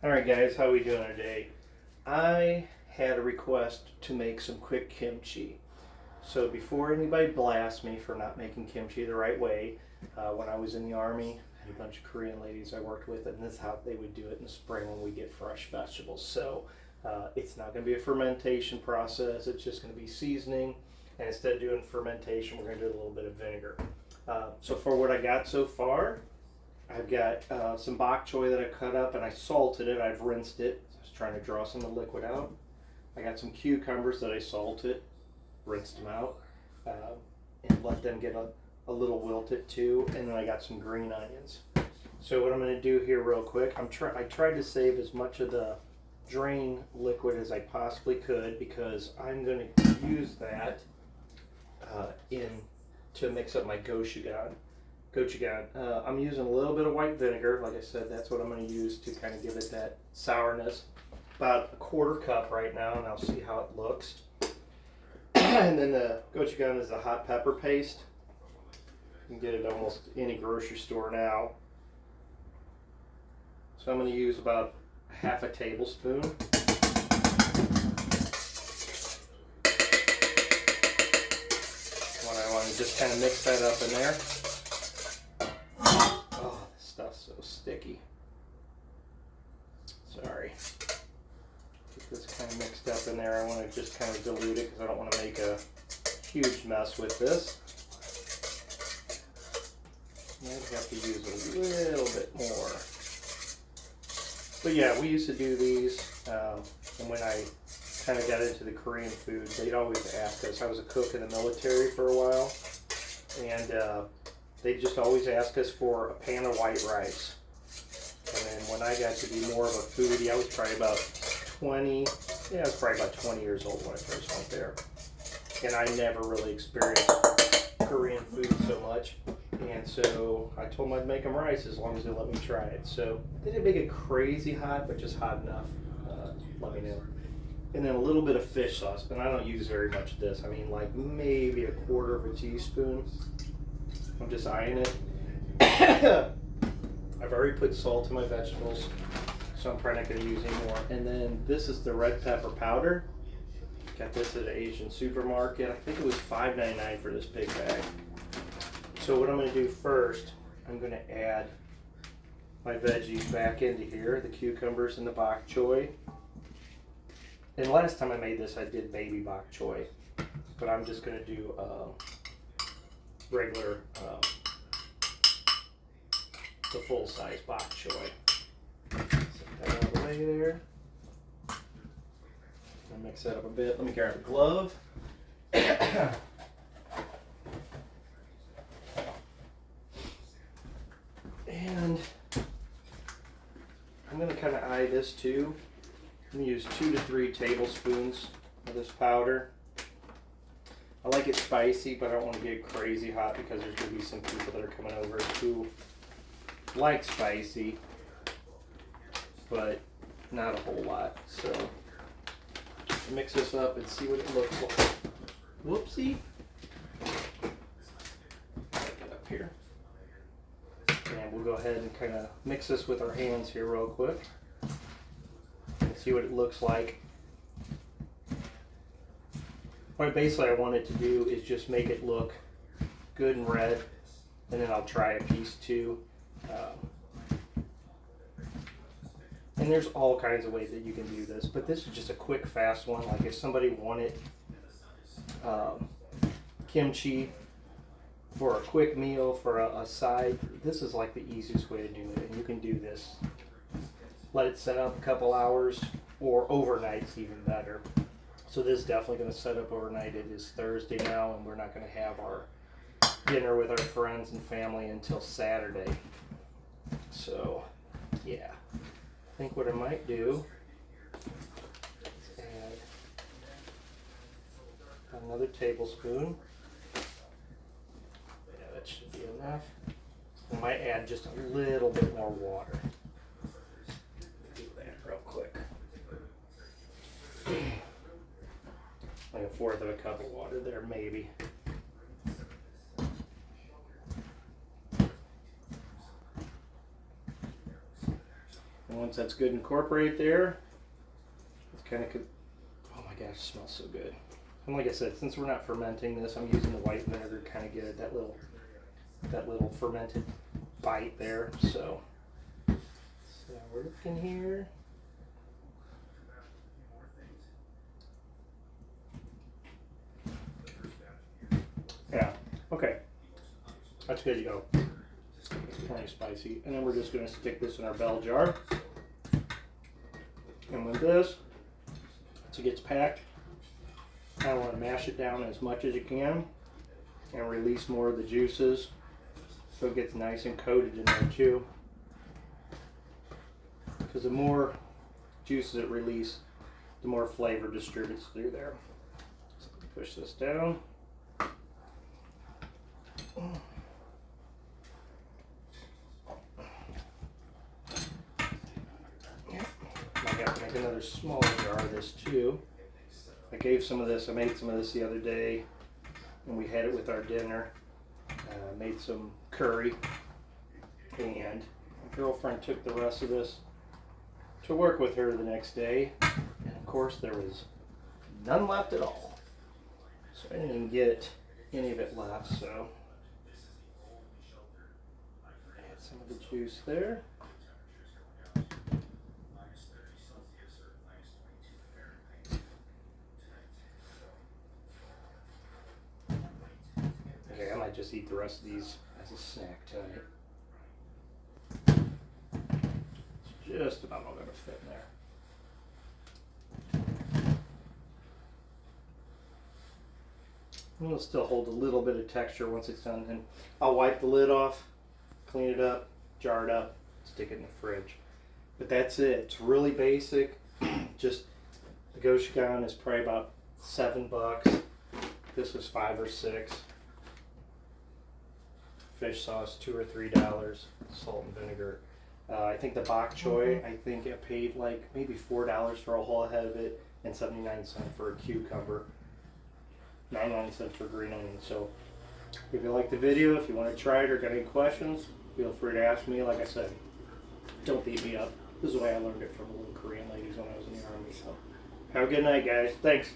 Alright guys, how we doing today? I had a request to make some quick kimchi. So before anybody blasts me for not making kimchi the right way, when I was in the army, I had a bunch of Korean ladies I worked with, and this is how they would do it in the spring when we get fresh vegetables. So it's not going to be a fermentation process, it's just going to be seasoning, and instead of doing fermentation, we're going to do a little bit of vinegar. So for what I got so far, I've got some bok choy that I cut up and I salted it. I've rinsed it. I was trying to draw some of the liquid out. I got some cucumbers that I salted, rinsed them out, and let them get a little wilted too. And then I got some green onions. So what I'm going to do here real quick, I tried to save as much of the drain liquid as I possibly could because I'm going to use that to mix up my gochujang. I'm using a little bit of white vinegar. Like I said, that's what I'm going to use to kind of give it that sourness. About a quarter cup right now, and I'll see how it looks. And then the gochujang is a hot pepper paste. You can get it at almost any grocery store now. So I'm going to use about half a tablespoon. What I want to just kind of mix that up in there. Oh, this stuff's so sticky. Sorry. Get this kind of mixed up in there. I want to just kind of dilute it because I don't want to make a huge mess with this. Might have to use a little bit more. But yeah, we used to do these, and when I kind of got into the Korean food, they'd always ask us. I was a cook in the military for a while, and they just always ask us for a pan of white rice. And then when I got to be more of a foodie, I was probably about 20 years old when I first went there. And I never really experienced Korean food so much. And so I told them I'd make them rice as long as they let me try it. So they didn't make it crazy hot, but just hot enough. Let me know. And then a little bit of fish sauce. And I don't use very much of this. I mean, like maybe a quarter of a teaspoon. I'm just eyeing it. I've already put salt in my vegetables, so I'm probably not going to use any more. And then this is the red pepper powder. Got this at an Asian supermarket. I think it was $5.99 for this big bag. So what I'm going to do first, I'm going to add my veggies back into here, the cucumbers and the bok choy. And last time I made this, I did baby bok choy, but I'm just going to do regular, the full-size bok choy. Set that out of the way there. I'll mix that up a bit. Let me grab a glove. And I'm going to kind of eye this too. I'm going to use 2 to 3 tablespoons of this powder. I like it spicy, but I don't want to get it crazy hot because there's going to be some people that are coming over who like spicy, but not a whole lot. So mix this up and see what it looks like. Whoopsie. Get up here. And we'll go ahead and kind of mix this with our hands here real quick and see what it looks like. What basically I want it to do is just make it look good and red, and then I'll try a piece too. And there's all kinds of ways that you can do this, but this is just a quick, fast one. Like if somebody wanted kimchi for a quick meal, for a side, this is like the easiest way to do it. And you can do this. Let it set up a couple hours, or overnight's even better. So this is definitely going to set up overnight. It is Thursday now, and we're not going to have our dinner with our friends and family until Saturday. So, yeah. I think what I might do is add another tablespoon. Yeah, that should be enough. I might add just a little bit more water. Do that real quick. Like a fourth of a cup of water there, maybe. And once that's good incorporated there, it's kind of, oh my gosh, it smells so good. And like I said, since we're not fermenting this, I'm using the white vinegar to kind of get it that little fermented bite there. So we're looking here. Yeah, okay. That's good to go. It's plenty spicy. And then we're just going to stick this in our bell jar. And with this, once it gets packed, I want to mash it down as much as you can and release more of the juices so it gets nice and coated in there too. Because the more juices it releases, the more flavor distributes through there. So push this down. I got to make another smaller jar of this too. I made some of this the other day, and we had it with our dinner. Made some curry, and my girlfriend took the rest of this to work with her the next day, and of course there was none left at all. So I didn't even get any of it left, so add some of the juice there. Okay, I might just eat the rest of these as a snack tonight. It's just about all going to fit in there. And it'll still hold a little bit of texture once it's done. And I'll wipe the lid off, clean it up, jar it up, stick it in the fridge. But that's it. It's really basic. Just the gochujang is probably about $7. This was $5 or $6. Fish sauce $2 or $3. Salt and vinegar. I think the bok choy, I think I paid like maybe $4 for a whole head of it and 79 cents for a cucumber. 99 cents for green onion. So if you like the video, if you want to try it or got any questions, feel free to ask me. Like I said, don't beat me up. This is the way I learned it from the little Korean ladies when I was in the army. So have a good night, guys. Thanks.